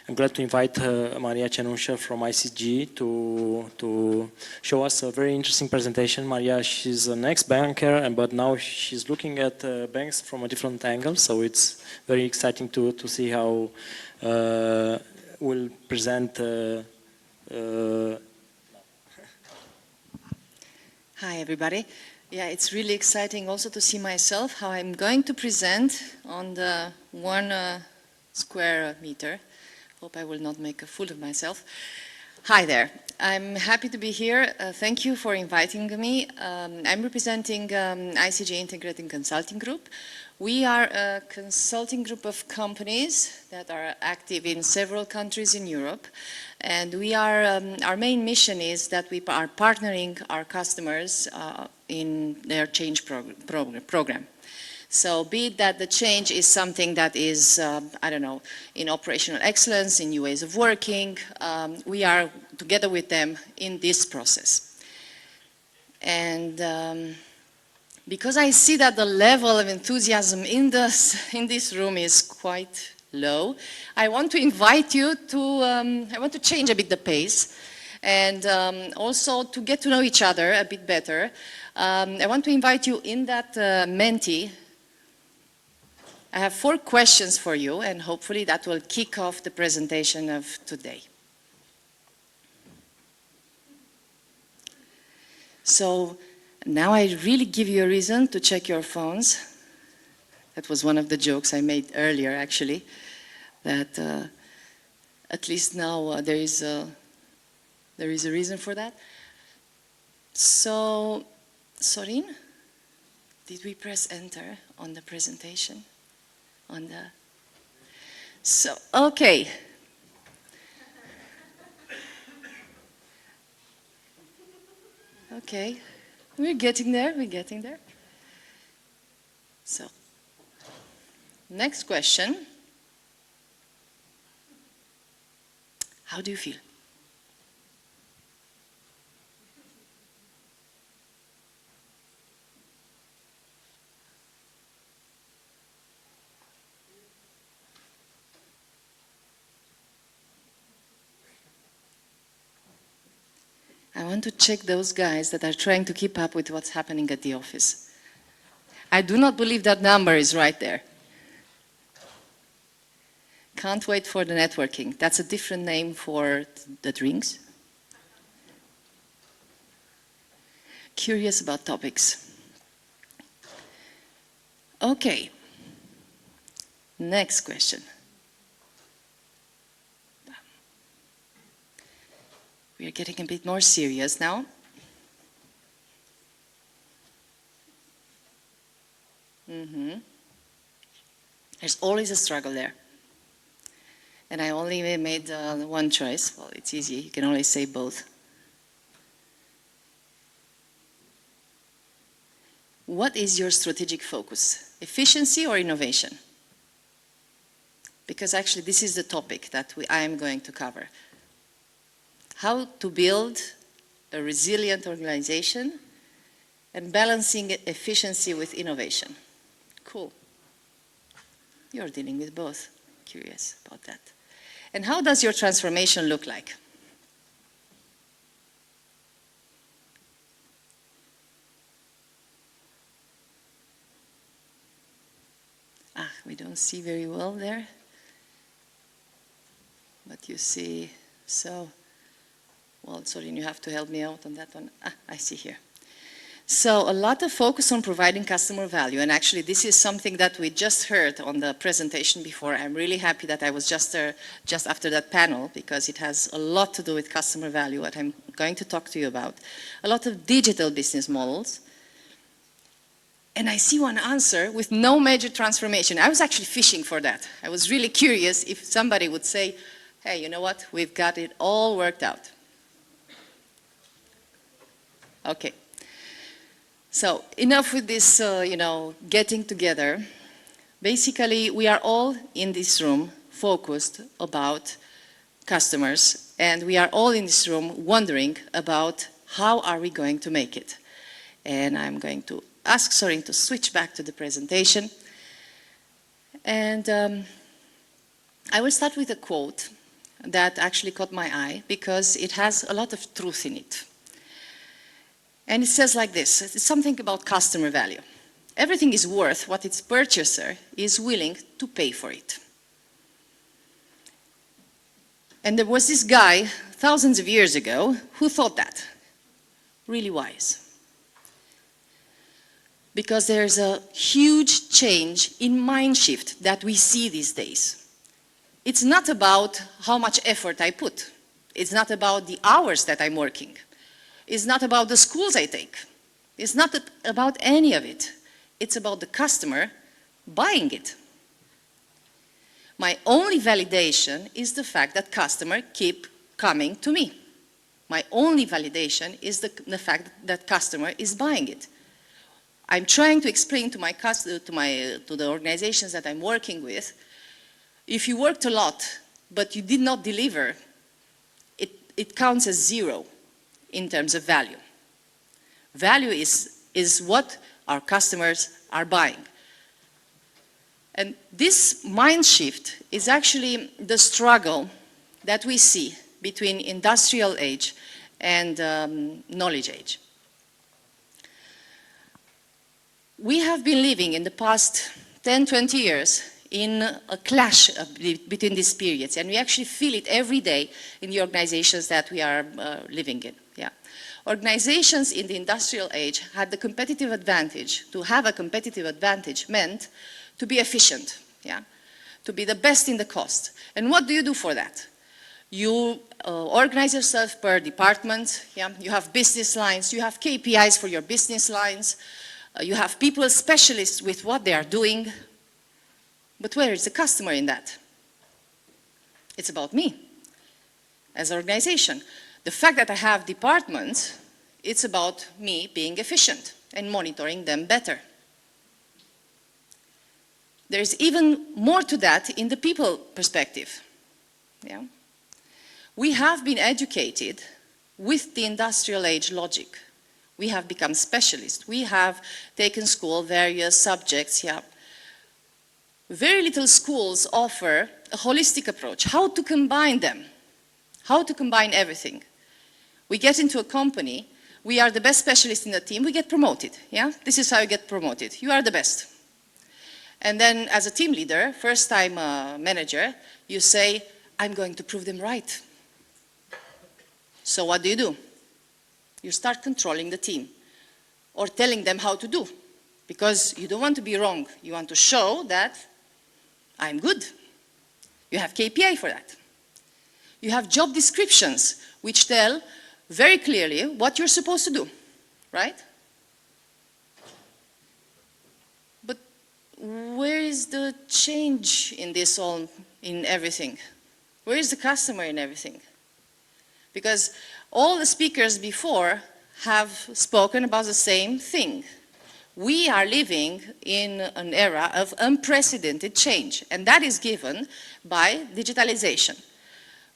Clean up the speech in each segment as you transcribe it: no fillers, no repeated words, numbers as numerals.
I'm glad to invite Maria Cenușă from ICG to show us a very interesting presentation. Maria, she's an ex-banker, but now she's looking at banks from a different angle, so it's very exciting to see how we'll present. Hi, everybody. Yeah, it's really exciting also to see myself, how I'm going to present on the 1 square meter. Hope I will not make a fool of myself. Hi there. I'm happy to be here. Thank you for inviting me. I'm representing ICG Integrating Consulting Group. We are a consulting group of companies that are active in several countries in Europe. And we are, our main mission is that we are partnering our customers in their change program. So be it that the change is something that is, I don't know, in operational excellence, in new ways of working, we are together with them in this process. And because I see that the level of enthusiasm in this room is quite low, I want to invite you to, I want to change a bit the pace and also to get to know each other a bit better. I want to invite you in that Menti. I have 4 questions for you, and hopefully that will kick off the presentation of today. So now I really give you a reason to check your phones. That was one of the jokes I made earlier, actually, that at least now there is a reason for that. So, Sorin, did we press enter on the presentation? So, okay. Okay, we're getting there, So, next question. How do you feel? I want to check those guys that are trying to keep up with what's happening at the office. I do not believe that number is right there. Can't wait for the networking. That's a different name for the drinks. Curious about topics. Okay. Next question. We are getting a bit more serious now. There's always a struggle there. And I only made one choice. Well, it's easy. You can always say both. What is your strategic focus? Efficiency or innovation? Because actually this is the topic that I am going to cover. How to build a resilient organization and balancing efficiency with innovation. Cool. You're dealing with both. Curious about that. And how does your transformation look like? We don't see very well there. But you see, so, well, sorry, you have to help me out on that one. I see here. So a lot of focus on providing customer value, and actually this is something that we just heard on the presentation before. I'm really happy that I was just there just after that panel, because it has a lot to do with customer value, what I'm going to talk to you about. A lot of digital business models. And I see one answer with no major transformation. I was actually fishing for that. I was really curious if somebody would say, hey, you know what, we've got it all worked out. Okay. So enough with this, getting together. Basically, we are all in this room focused about customers, and we are all in this room wondering about how are we going to make it. And I'm going to ask Sorin to switch back to the presentation. And I will start with a quote that actually caught my eye because it has a lot of truth in it. And it says like this, it's something about customer value. Everything is worth what its purchaser is willing to pay for it. And there was this guy thousands of years ago who thought that. Really wise. Because there's a huge change in mind shift that we see these days. It's not about how much effort I put. It's not about the hours that I'm working. It's not about the schools I take. It's not about any of it. It's about the customer buying it. My only validation is the fact that customers keep coming to me. My only validation is the fact that customer is buying it. I'm trying to explain to the organizations that I'm working with, if you worked a lot, but you did not deliver, it counts as zero in terms of value. Value is what our customers are buying. And this mind shift is actually the struggle that we see between industrial age and knowledge age. We have been living in the past 10, 20 years in a clash between these periods, and we actually feel it every day in the organizations that we are living in. Yeah. Organizations in the industrial age had the competitive advantage. To have a competitive advantage meant to be efficient, yeah? To be the best in the cost. And what do you do for that? You organize yourself per department, yeah? You have business lines, you have KPIs for your business lines, you have people specialists with what they are doing. But where is the customer in that? It's about me as an organization. The fact that I have departments, it's about me being efficient and monitoring them better. There's even more to that in the people perspective. Yeah? We have been educated with the industrial age logic. We have become specialists. We have taken school, various subjects. Yeah. Very little schools offer a holistic approach. How to combine them? How to combine everything? We get into a company, we are the best specialist in the team, we get promoted. Yeah? This is how you get promoted. You are the best. And then as a team leader, first time manager, you say, I'm going to prove them right. So what do? You start controlling the team or telling them how to do, because you don't want to be wrong. You want to show that I'm good. You have KPI for that. You have job descriptions which tell very clearly what you're supposed to do, right? But where is the change in this all, in everything? Where is the customer in everything? Because all the speakers before have spoken about the same thing. We are living in an era of unprecedented change, and that is given by digitalization,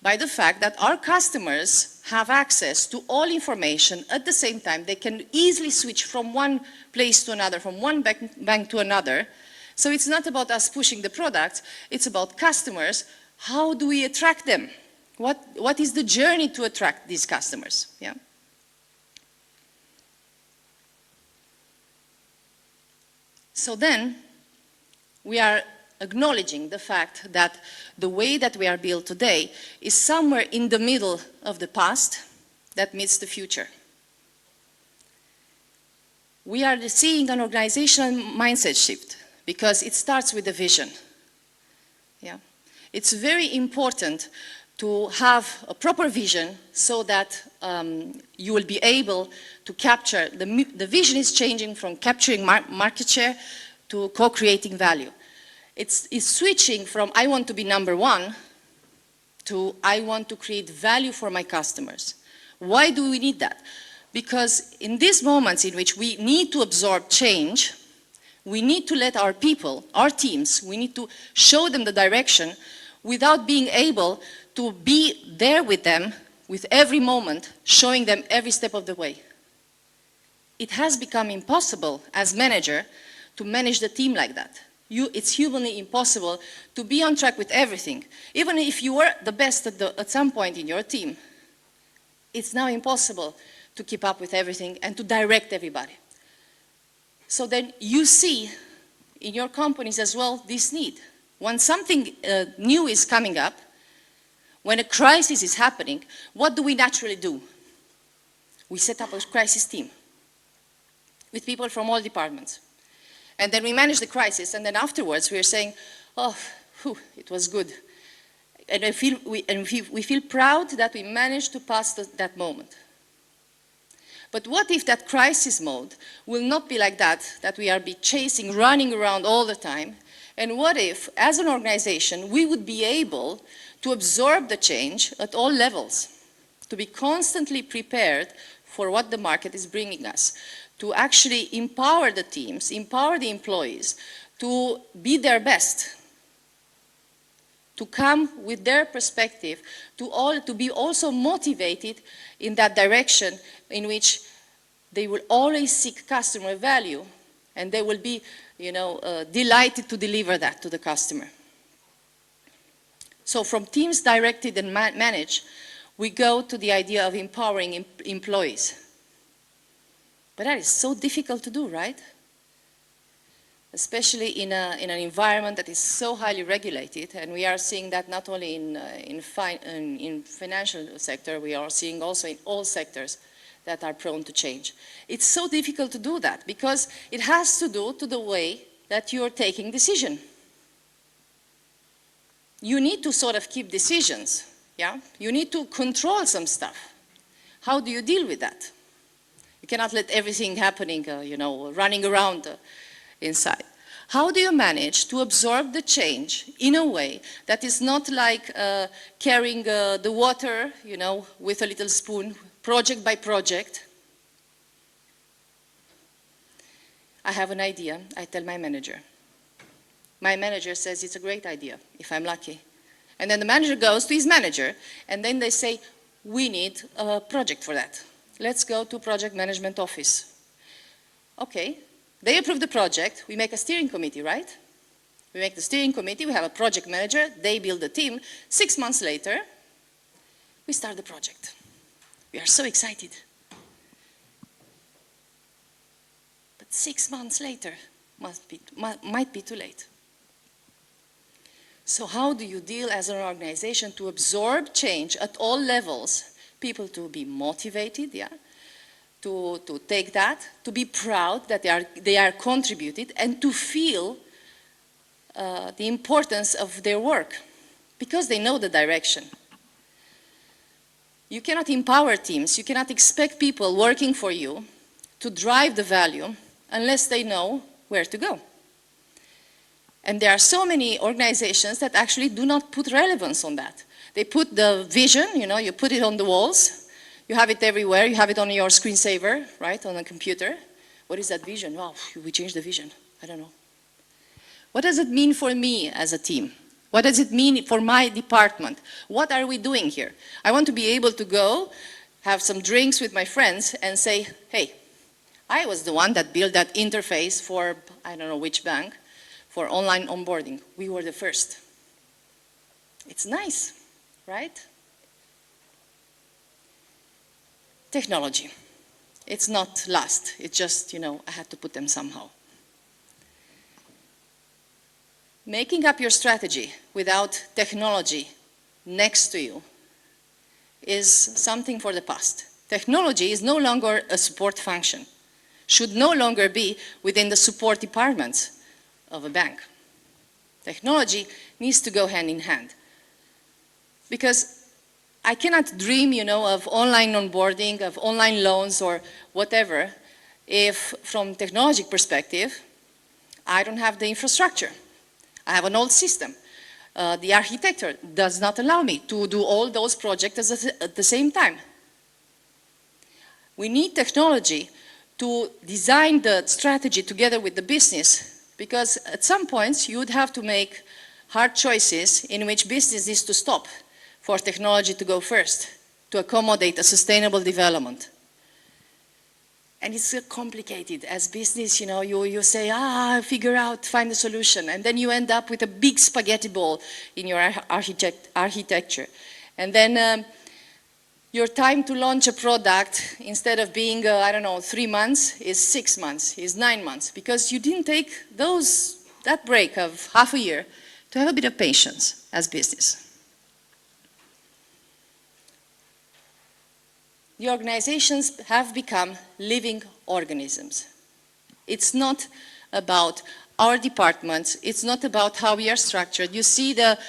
by the fact that our customers have access to all information at the same time. They can easily switch from one place to another, from one bank to another. So it's not about us pushing the product, it's about customers. How do we attract them? What is the journey to attract these customers? Yeah. So then, we are acknowledging the fact that the way that we are built today is somewhere in the middle of the past that meets the future. We are seeing an organizational mindset shift because it starts with the vision. Yeah. It's very important to have a proper vision so that you will be able to capture, the vision is changing from capturing market share to co-creating value. It's switching from I want to be number one to I want to create value for my customers. Why do we need that? Because in these moments in which we need to absorb change, we need to let our people, our teams, we need to show them the direction without being able to be there with them with every moment, showing them every step of the way. It has become impossible as manager to manage the team like that. It's humanly impossible to be on track with everything. Even if you were the best at some point in your team, it's now impossible to keep up with everything and to direct everybody. So then you see in your companies as well this need. When something new is coming up, when a crisis is happening, what do we naturally do? We set up a crisis team with people from all departments. And then we manage the crisis, and then afterwards we are saying, oh, whew, it was good. And we feel proud that we managed to pass that moment. But what if that crisis mode will not be like that we are chasing, running around all the time? And what if, as an organization, we would be able to absorb the change at all levels, to be constantly prepared for what the market is bringing us, to actually empower the teams, empower the employees, to be their best, to come with their perspective, to be also motivated in that direction in which they will always seek customer value, and they will be, delighted to deliver that to the customer. So from teams directed and managed, we go to the idea of empowering employees. But that is so difficult to do, right? Especially in an environment that is so highly regulated, and we are seeing that not only in financial sector, we are seeing also in all sectors that are prone to change. It's so difficult to do that because it has to do to the way that you're taking decision. You need to sort of keep decisions, yeah? You need to control some stuff. How do you deal with that? You cannot let everything happening, running around inside. How do you manage to absorb the change in a way that is not like carrying the water, with a little spoon, project by project? I have an idea, I tell my manager. My manager says it's a great idea, if I'm lucky. And then the manager goes to his manager, and then they say, we need a project for that. Let's go to project management office. Okay, they approve the project, we make a steering committee, right? We make the steering committee, we have a project manager, they build a team. 6 months later, we start the project. We are so excited. But 6 months later, might be too late. So how do you deal as an organization to absorb change at all levels? People to be motivated, yeah, to take that, to be proud that they are contributed, and to feel the importance of their work because they know the direction. You cannot empower teams, you cannot expect people working for you to drive the value unless they know where to go. And there are so many organizations that actually do not put relevance on that. They put the vision, you put it on the walls, you have it everywhere, you have it on your screensaver, right, on a computer. What is that vision? Wow, we changed the vision. I don't know. What does it mean for me as a team? What does it mean for my department? What are we doing here? I want to be able to go, have some drinks with my friends and say, hey, I was the one that built that interface for, I don't know which bank, for online onboarding. We were the first. It's nice, right? Technology. It's not last. It's just, I had to put them somehow. Making up your strategy without technology next to you is something for the past. Technology is no longer a support function, should no longer be within the support departments of a bank. Technology needs to go hand in hand. Because I cannot dream, of online onboarding, of online loans or whatever, if from technology perspective, I don't have the infrastructure. I have an old system. The architecture does not allow me to do all those projects at the same time. We need technology to design the strategy together with the business, because at some points you would have to make hard choices in which business needs to stop for technology to go first, to accommodate a sustainable development. And it's complicated. As business, you know, you say, figure out, find a solution. And then you end up with a big spaghetti ball in your architecture. And then your time to launch a product, instead of being, 3 months, is 6 months, is 9 months. Because you didn't take that break of half a year to have a bit of patience as business. The organizations have become living organisms. It's not about our departments, it's not about how we are structured. You see the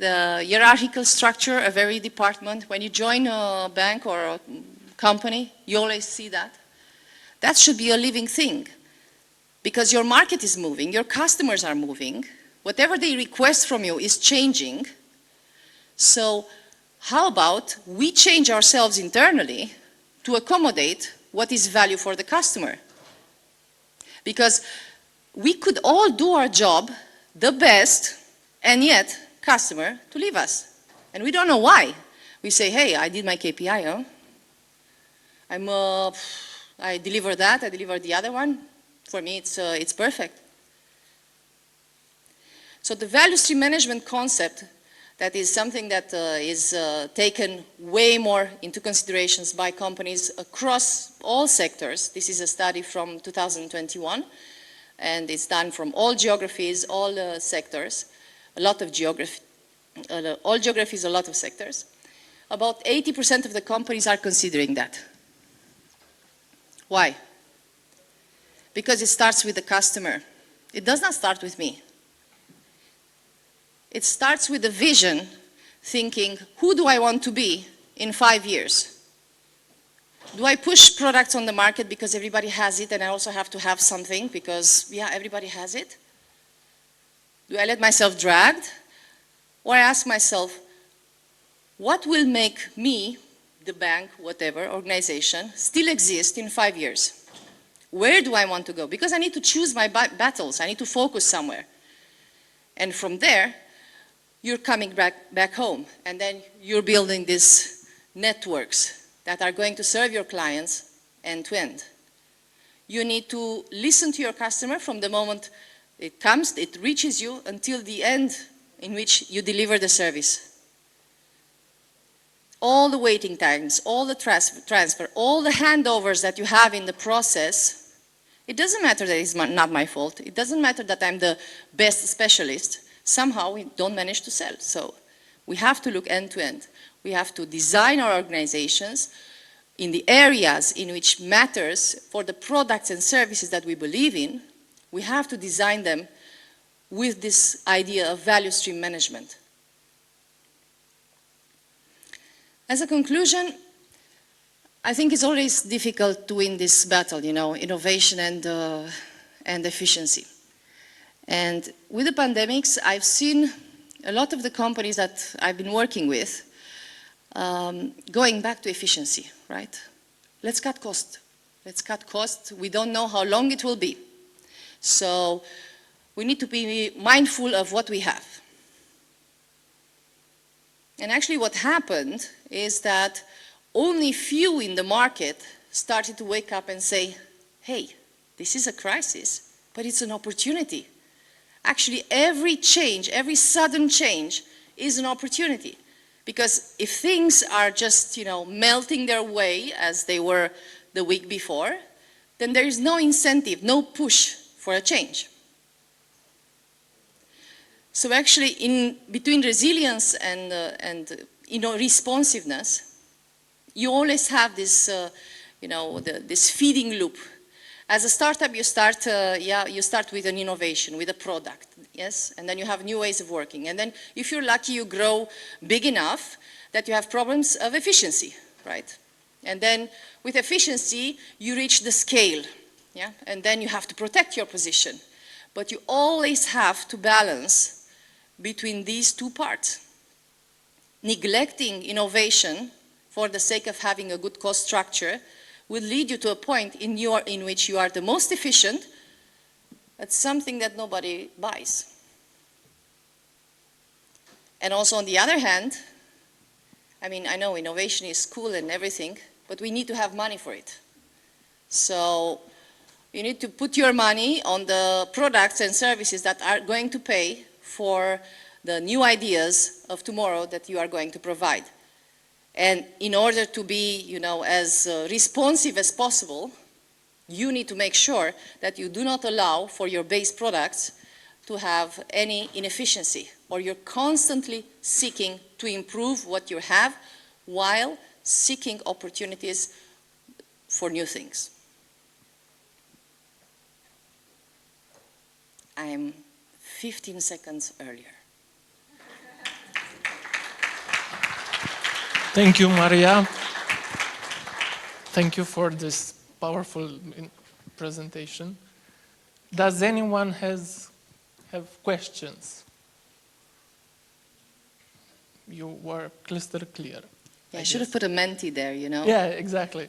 hierarchical structure of every department. When you join a bank or a company, you always see that. That should be a living thing, because your market is moving, your customers are moving, whatever they request from you is changing. So how about we change ourselves internally to accommodate what is value for the customer? Because we could all do our job the best, and yet customer to leave us. And we don't know why. We say, hey, I did my KPI, huh? I deliver that, I deliver the other one. For me, it's perfect. So the value stream management concept, that is something that is taken way more into considerations by companies across all sectors. This is a study from 2021, and it's done from all geographies, all sectors, a lot of all geographies, a lot of sectors. About 80% of the companies are considering that. Why? Because it starts with the customer. It does not start with me. It starts with a vision, thinking, who do I want to be in 5 years? Do I push products on the market because everybody has it and I also have to have something because, yeah, everybody has it? Do I let myself dragged? Or I ask myself, what will make me, the bank, whatever, organization, still exist in 5 years? Where do I want to go? Because I need to choose my battles. I need to focus somewhere. And from there, you're coming back home, and then you're building these networks that are going to serve your clients end to end. You need to listen to your customer from the moment it comes, it reaches you, until the end in which you deliver the service. All the waiting times, all the transfer, all the handovers that you have in the process, it doesn't matter that it's not my fault. It doesn't matter that I'm the best specialist. Somehow we don't manage to sell. So we have to look end to end. We have to design our organizations in the areas in which matters for the products and services that we believe in. We have to design them with this idea of value stream management. As a conclusion, I think it's always difficult to win this battle, you know, innovation and efficiency. And with the pandemics, I've seen a lot of the companies that I've been working with going back to efficiency, right? Let's cut cost. Let's cut cost. We don't know how long it will be. So we need to be mindful of what we have. And actually what happened is that only few in the market started to wake up and say, hey, this is a crisis, but it's an opportunity. Actually, every change, every sudden change is an opportunity. Because if things are just, you know, melting their way as they were the week before, then there is no incentive, no push for a change. So actually, in between resilience and responsiveness, you always have this, this feeding loop. As a startup, you start with an innovation, with a product, yes? And then you have new ways of working. And then if you're lucky, you grow big enough that you have problems of efficiency, right? And then with efficiency, you reach the scale, yeah? And then you have to protect your position. But you always have to balance between these two parts. Neglecting innovation for the sake of having a good cost structure will lead you to a point in which you are the most efficient at something that nobody buys. And also on the other hand, I mean, I know innovation is cool and everything, but we need to have money for it. So you need to put your money on the products and services that are going to pay for the new ideas of tomorrow that you are going to provide. And in order to be, as responsive as possible, you need to make sure that you do not allow for your base products to have any inefficiency, or you're constantly seeking to improve what you have while seeking opportunities for new things. I am 15 seconds earlier. Thank you, Maria. Thank you for this powerful presentation. Does anyone have questions? You were crystal clear. Yeah, I should have put a Menti there, Yeah, exactly.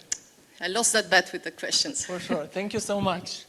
I lost that bet with the questions. For sure. Thank you so much.